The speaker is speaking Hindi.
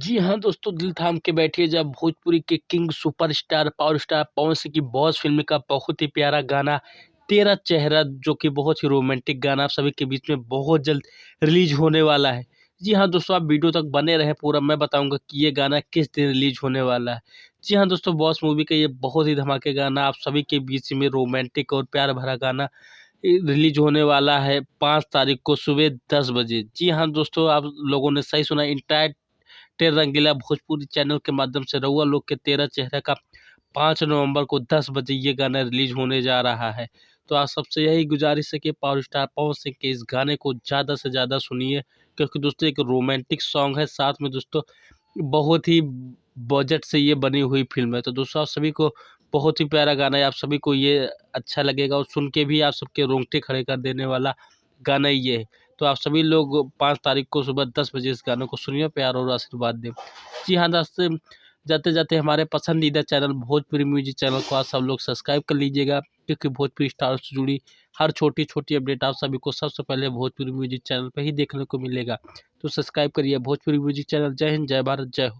जी हाँ दोस्तों, दिल थाम के बैठिए जब भोजपुरी के king superstar power star Pawan Singh की बॉस फिल्म का बहुत ही प्यारा गाना तेरा चेहरा, जो कि बहुत ही रोमांटिक गाना आप सभी के बीच में बहुत जल्द रिलीज होने वाला है। जी हाँ दोस्तों, आप वीडियो तक बने रहे पूरा, मैं बताऊंगा कि ये गाना किस दिन रिलीज होने वाला है। जी हाँ दोस्तों, बॉस मूवी का ये बहुत ही धमाके गाना आप सभी के बीच में रोमांटिक और प्यार भरा गाना रिलीज होने वाला है 5 तारीख को सुबह 10 बजे। जी हाँ दोस्तों, आप लोगों ने सही सुना। इंटायर टेर रंगीला भोजपुरी चैनल के माध्यम से रउआ लोग के तेरा चेहरा का 5 नवंबर को 10 बजे ये गाना रिलीज होने जा रहा है। तो आप सबसे यही गुजारिश है कि पावर स्टार पवन सिंह के इस गाने को ज़्यादा से ज़्यादा सुनिए, क्योंकि दोस्तों एक रोमांटिक सॉन्ग है, साथ में दोस्तों बहुत ही बजट से ये बनी हुई फिल्म है। तो दोस्तों आप सभी को बहुत ही प्यारा गाना है, आप सभी को ये अच्छा लगेगा और सुन के भी आप सबके रोंगटे खड़े कर देने वाला गाना ये है। तो आप सभी लोग 5 तारीख को सुबह 10 बजे इस गानों को सुनिए, प्यार और आशीर्वाद दें। जी हाँ दोस्तों, जाते जाते हमारे पसंदीदा चैनल भोजपुरी म्यूजिक चैनल को आप सब लोग सब्सक्राइब कर लीजिएगा, क्योंकि भोजपुरी स्टार से जुड़ी हर छोटी छोटी अपडेट आप सभी को सबसे पहले भोजपुरी म्यूजिक चैनल पर ही देखने को मिलेगा। तो सब्सक्राइब करिए भोजपुरी म्यूजिक चैनल। जय हिंद, जय भारत, जय हो।